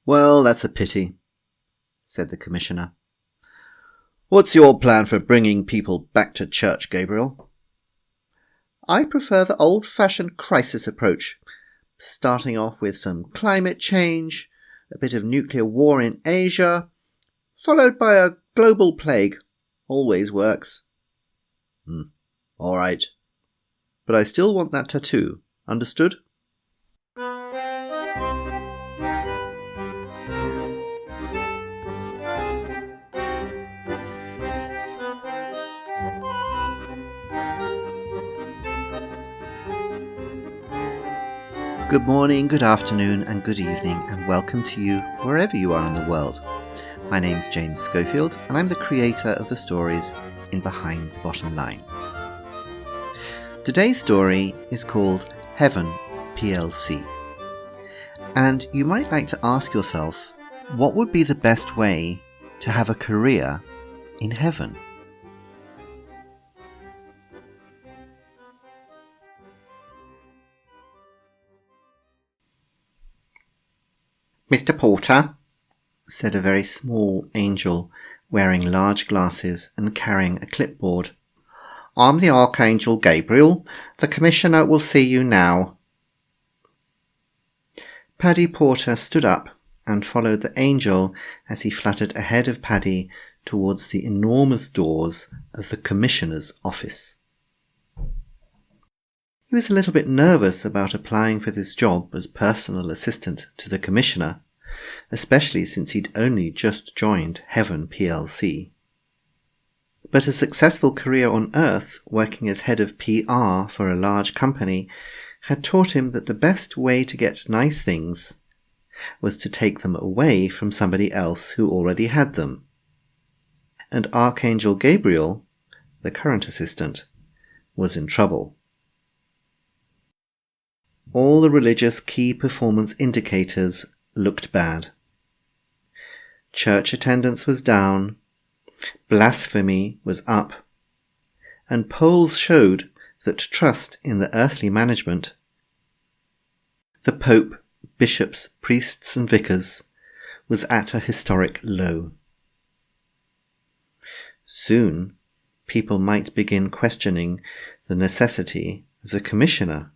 Well, that's a pity, said the Commissioner. What's your plan for bringing people back to church, Gabriel? I prefer the old-fashioned crisis approach, starting off with some climate change, a bit of nuclear war in Asia, followed by a global plague. Always works. All right. But I still want that tattoo. Understood? Good morning, good afternoon, and good evening, and welcome to you wherever you are in the world. My name's James Schofield, and I'm the creator of the stories in Behind the Bottom Line. Today's story is called Heaven PLC. And you might like to ask yourself, what would be the best way to have a career in heaven? Mr. Porter, said a very small angel wearing large glasses and carrying a clipboard. I'm the Archangel Gabriel. The Commissioner will see you now. Paddy Porter stood up and followed the angel as he fluttered ahead of Paddy towards the enormous doors of the Commissioner's office. He was a little bit nervous about applying for this job as personal assistant to the Commissioner, especially since he'd only just joined Heaven PLC. But a successful career on Earth, working as head of PR for a large company, had taught him that the best way to get nice things was to take them away from somebody else who already had them. And Archangel Gabriel, the current assistant, was in trouble. All the religious key performance indicators looked bad. Church attendance was down, blasphemy was up, and polls showed that trust in the earthly management, the Pope, bishops, priests and vicars, was at a historic low. Soon, people might begin questioning the necessity of the Commissioner.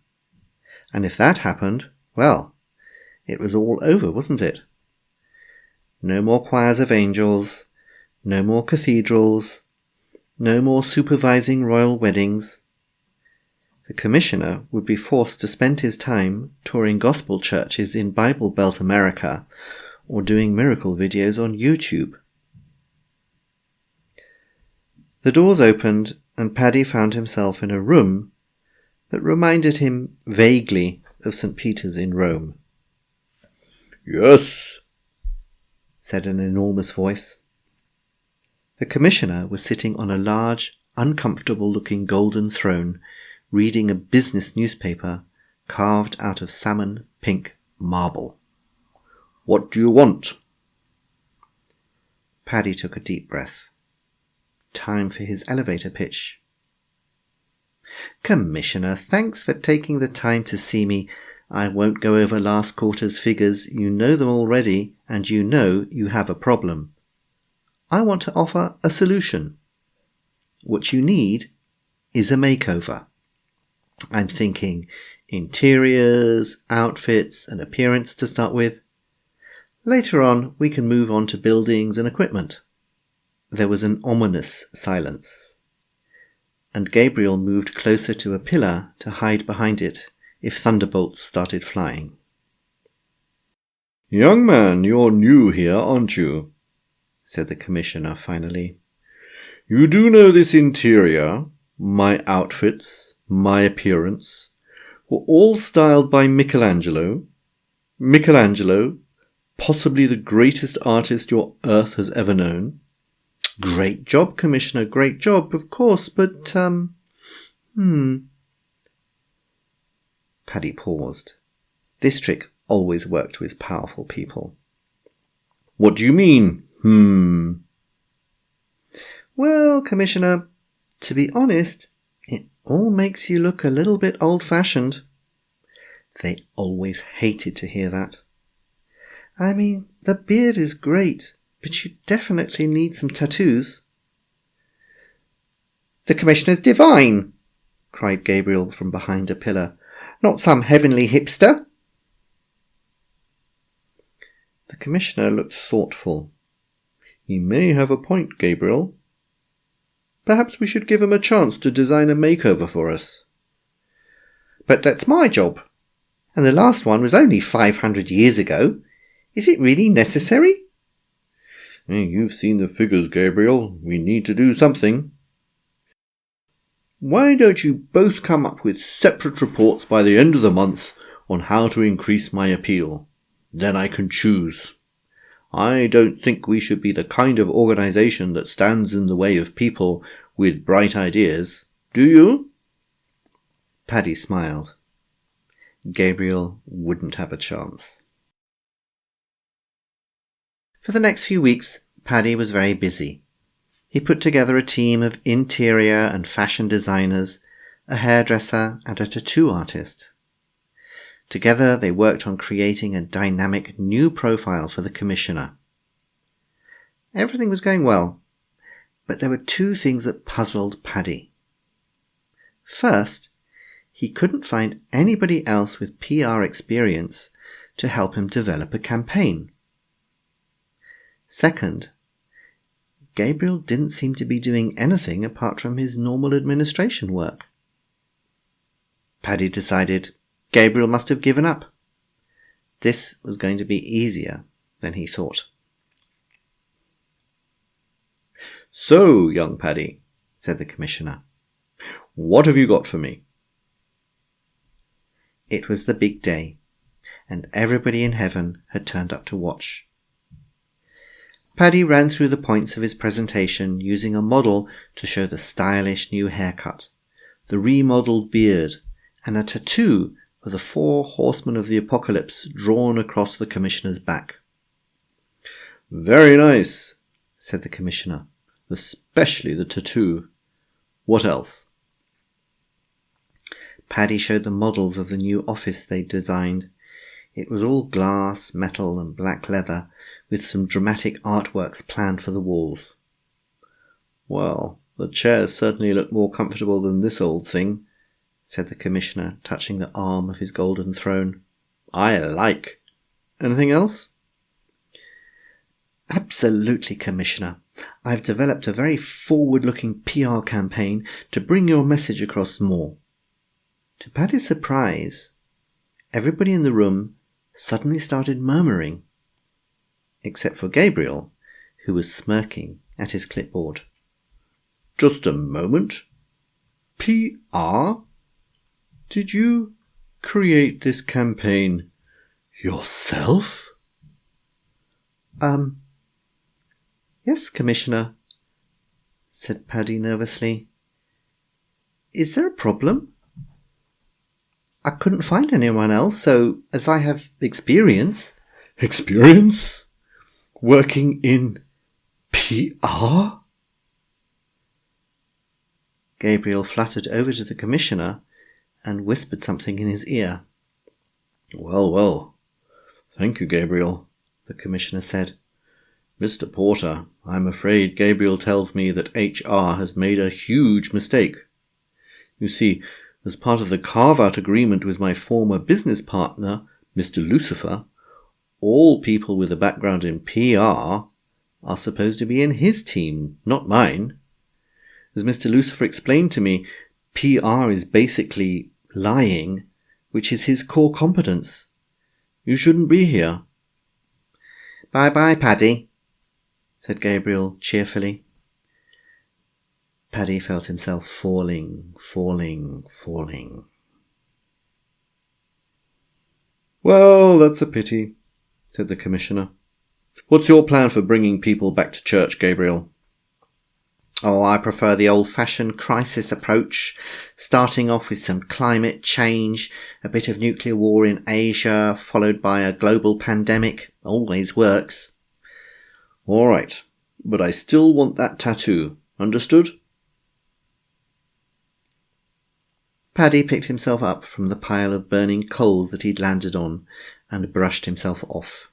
And if that happened, well, it was all over, wasn't it? No more choirs of angels, no more cathedrals, no more supervising royal weddings. The Commissioner would be forced to spend his time touring gospel churches in Bible Belt America or doing miracle videos on YouTube. The doors opened and Paddy found himself in a room that reminded him vaguely of St. Peter's in Rome. Yes, said an enormous voice. The Commissioner was sitting on a large, uncomfortable-looking golden throne, reading a business newspaper carved out of salmon pink marble. What do you want? Paddy took a deep breath. Time for his elevator pitch. Commissioner, thanks for taking the time to see me. I won't go over last quarter's figures. You know them already, and you know you have a problem. I want to offer a solution. What you need is a makeover. I'm thinking interiors, outfits, and appearance to start with. Later on, we can move on to buildings and equipment. There was an ominous silence, and Gabriel moved closer to a pillar to hide behind it if thunderbolts started flying. Young man, you're new here, aren't you? Said the Commissioner finally. You do know this interior, my outfits, my appearance, were all styled by Michelangelo. Michelangelo, possibly the greatest artist your Earth has ever known. Great job, Commissioner, great job, of course, but, Paddy paused. This trick always worked with powerful people. What do you mean, Well, Commissioner, to be honest, it all makes you look a little bit old-fashioned. They always hated to hear that. I mean, The beard is great, but you definitely need some tattoos. The Commissioner's divine, cried Gabriel from behind a pillar. Not some heavenly hipster. The Commissioner looked thoughtful. He may have a point, Gabriel. Perhaps we should give him a chance to design a makeover for us. But that's my job. And the last one was only 500 years ago. Is it really necessary? You've seen the figures, Gabriel. We need to do something. Why don't you both come up with separate reports by the end of the month on how to increase my appeal? Then I can choose. I don't think we should be the kind of organisation that stands in the way of people with bright ideas. Do you? Paddy smiled. Gabriel wouldn't have a chance. For the next few weeks, Paddy was very busy. He put together a team of interior and fashion designers, a hairdresser and a tattoo artist. Together they worked on creating a dynamic new profile for the Commissioner. Everything was going well, but there were two things that puzzled Paddy. First, he couldn't find anybody else with PR experience to help him develop a campaign. Second, Gabriel didn't seem to be doing anything apart from his normal administration work. Paddy decided Gabriel must have given up. This was going to be easier than he thought. So, young Paddy, said the Commissioner, what have you got for me? It was the big day, and everybody in heaven had turned up to watch. Paddy ran through the points of his presentation using a model to show the stylish new haircut, the remodelled beard, and a tattoo of the 4 horsemen of the apocalypse drawn across the Commissioner's back. Very nice, said the Commissioner, especially the tattoo. What else? Paddy showed the models of the new office they'd designed. It was all glass, metal and black leather, with some dramatic artworks planned for the walls. Well, the chairs certainly look more comfortable than this old thing, said the Commissioner, touching the arm of his golden throne. I like. Anything else? Absolutely, Commissioner. I've developed a very forward-looking PR campaign to bring your message across more. To Paddy's surprise, everybody in the room suddenly started murmuring, except for Gabriel, who was smirking at his clipboard. Just a moment. PR? Did you create this campaign yourself? Yes, Commissioner, said Paddy nervously. Is there a problem? I couldn't find anyone else, so as I have experience... Experience? Working in PR? Gabriel fluttered over to the Commissioner and whispered something in his ear. Well, well. Thank you, Gabriel, the Commissioner said. Mr. Porter, I'm afraid Gabriel tells me that HR has made a huge mistake. You see, as part of the carve-out agreement with my former business partner, Mr. Lucifer, all people with a background in PR are supposed to be in his team, not mine. As Mr. Lucifer explained to me, PR is basically lying, which is his core competence. You shouldn't be here. Bye-bye, Paddy, said Gabriel cheerfully. Paddy felt himself falling. Well, that's a pity, said the Commissioner. What's your plan for bringing people back to church, Gabriel? Oh, I prefer the old-fashioned crisis approach, starting off with some climate change, a bit of nuclear war in Asia, followed by a global pandemic. Always works. All right, but I still want that tattoo. Understood? Paddy picked himself up from the pile of burning coals that he'd landed on and brushed himself off.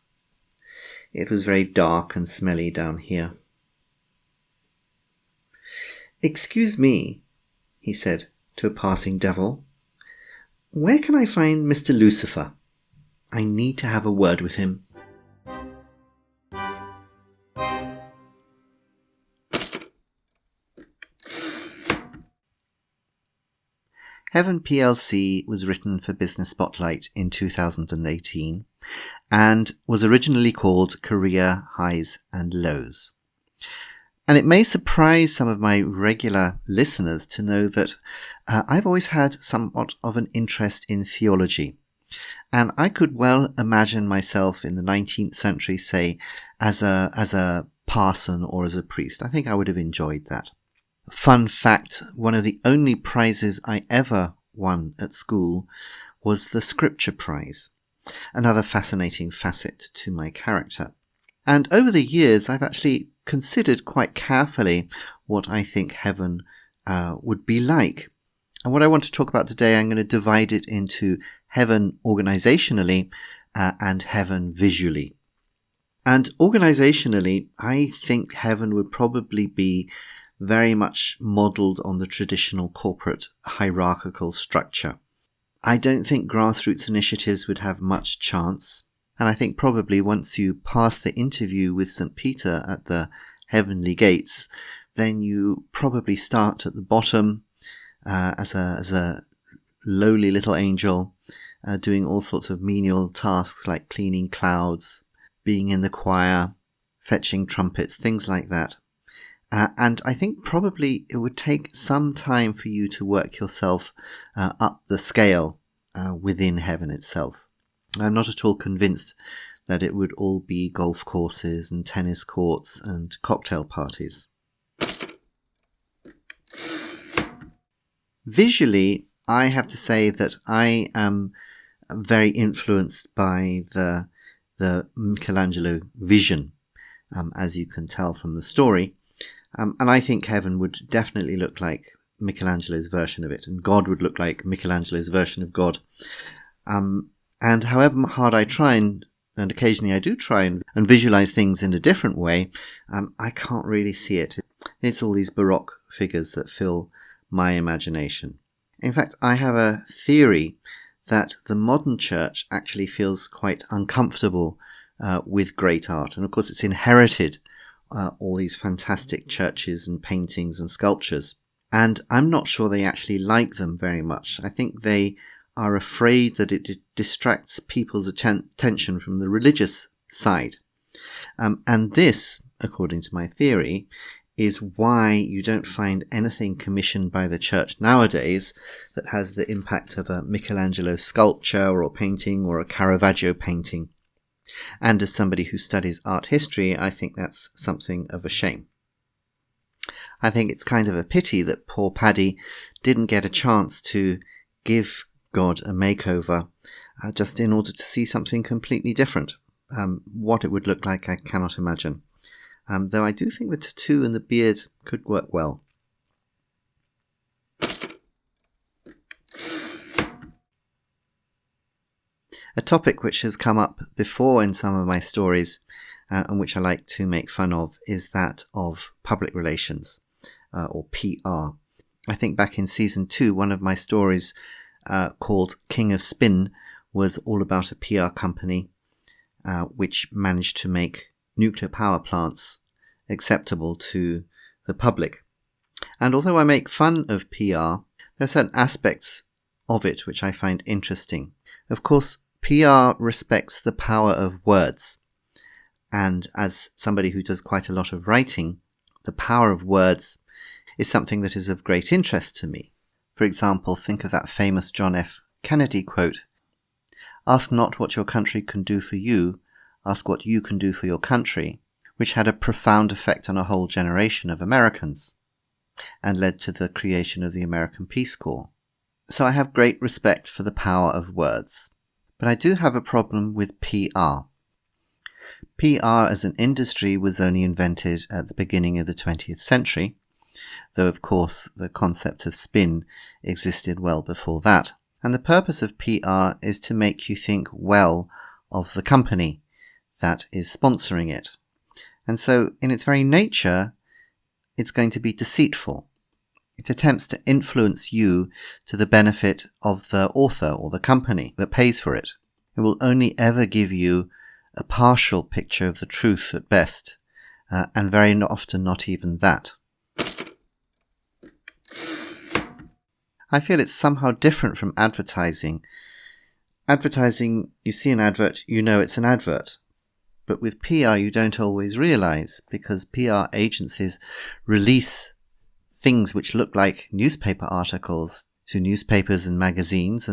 It was very dark and smelly down here. "Excuse me," he said to a passing devil. "Where can I find Mr. Lucifer? I need to have a word with him." Heaven plc was written for Business Spotlight in 2018 and was originally called Career Highs and Lows. And it may surprise some of my regular listeners to know that I've always had somewhat of an interest in theology. And I could well imagine myself in the 19th century, say, as a parson or as a priest. I think I would have enjoyed that. Fun fact, one of the only prizes I ever won at school was the Scripture Prize, another fascinating facet to my character. And over the years, I've actually considered quite carefully what I think heaven would be like. And what I want to talk about today, I'm going to divide it into heaven organizationally and heaven visually. And organizationally, I think heaven would probably be very much modelled on the traditional corporate hierarchical structure. I don't think grassroots initiatives would have much chance, and I think probably once you pass the interview with St. Peter at the heavenly gates, then you probably start at the bottom as a lowly little angel, doing all sorts of menial tasks like cleaning clouds, being in the choir, fetching trumpets, things like that. And I think probably it would take some time for you to work yourself up the scale within heaven itself. I'm not at all convinced that it would all be golf courses and tennis courts and cocktail parties. Visually, I have to say that I am very influenced by the Michelangelo vision, as you can tell from the story. And I think heaven would definitely look like Michelangelo's version of it, and God would look like Michelangelo's version of God. And however hard I try, and occasionally I do try and visualize things in a different way, I can't really see it. It's all these Baroque figures that fill my imagination. In fact, I have a theory that the modern church actually feels quite uncomfortable with great art. And of course, it's inherited all these fantastic churches and paintings and sculptures. And I'm not sure they actually like them very much. I think they are afraid that it distracts people's attention from the religious side. And this, according to my theory, is why you don't find anything commissioned by the church nowadays that has the impact of a Michelangelo sculpture or painting or a Caravaggio painting. And as somebody who studies art history, I think that's something of a shame. I think it's kind of a pity that poor Paddy didn't get a chance to give God a makeover just in order to see something completely different. What it would look like, I cannot imagine. Though I do think the tattoo and the beard could work well. A topic which has come up before in some of my stories and which I like to make fun of is that of public relations or PR. I think back in season 2, one of my stories called King of Spin was all about a PR company which managed to make nuclear power plants acceptable to the public. And although I make fun of PR, there are certain aspects of it which I find interesting. Of course, PR respects the power of words. And as somebody who does quite a lot of writing, the power of words is something that is of great interest to me. For example, think of that famous John F. Kennedy quote, "Ask not what your country can do for you, ask what you can do for your country," which had a profound effect on a whole generation of Americans and led to the creation of the American Peace Corps. So I have great respect for the power of words. But I do have a problem with PR. PR as an industry was only invented at the beginning of the 20th century, though of course the concept of spin existed well before that. And the purpose of PR is to make you think well of the company, that is sponsoring it. And so in its very nature, it's going to be deceitful. It attempts to influence you to the benefit of the author or the company that pays for it. It will only ever give you a partial picture of the truth at best, and very often not even that. I feel it's somehow different from advertising. Advertising, you see an advert, you know it's an advert. But with PR, you don't always realize, because PR agencies release things which look like newspaper articles to newspapers and magazines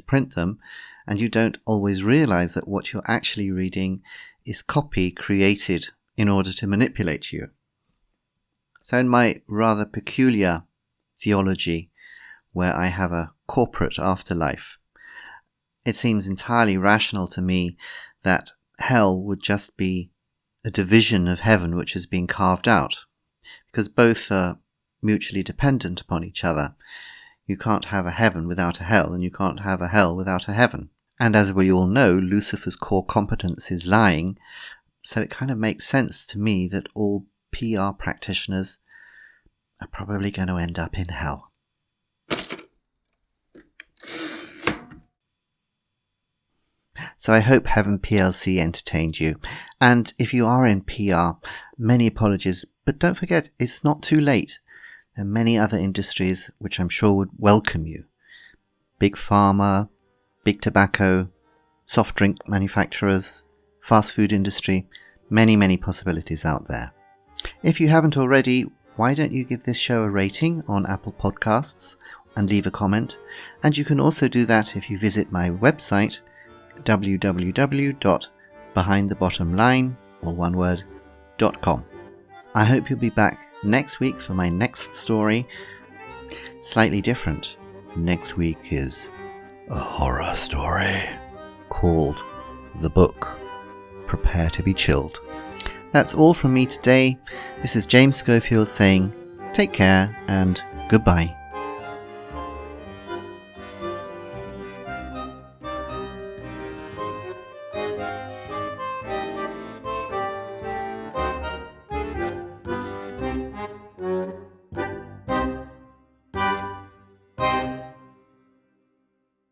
print them, and you don't always realize that what you're actually reading is copy created in order to manipulate you. So in my rather peculiar theology, where I have a corporate afterlife, it seems entirely rational to me that hell would just be a division of heaven which has been carved out, because both are mutually dependent upon each other. You can't have a heaven without a hell, and you can't have a hell without a heaven. And as we all know, Lucifer's core competence is lying, so it kind of makes sense to me that all PR practitioners are probably going to end up in hell. So I hope Heaven PLC entertained you. And if you are in PR, many apologies, but don't forget, it's not too late. There are many other industries which I'm sure would welcome you. Big pharma, big tobacco, soft drink manufacturers, fast food industry, many possibilities out there. If you haven't already, why don't you give this show a rating on Apple Podcasts and leave a comment? And you can also do that if you visit my website, www.behindthebottomline.com. I hope you'll be back next week for my next story. Slightly different. Next week is a horror story called The Book. Prepare to be chilled. That's all from me today. This is James Schofield saying take care and goodbye.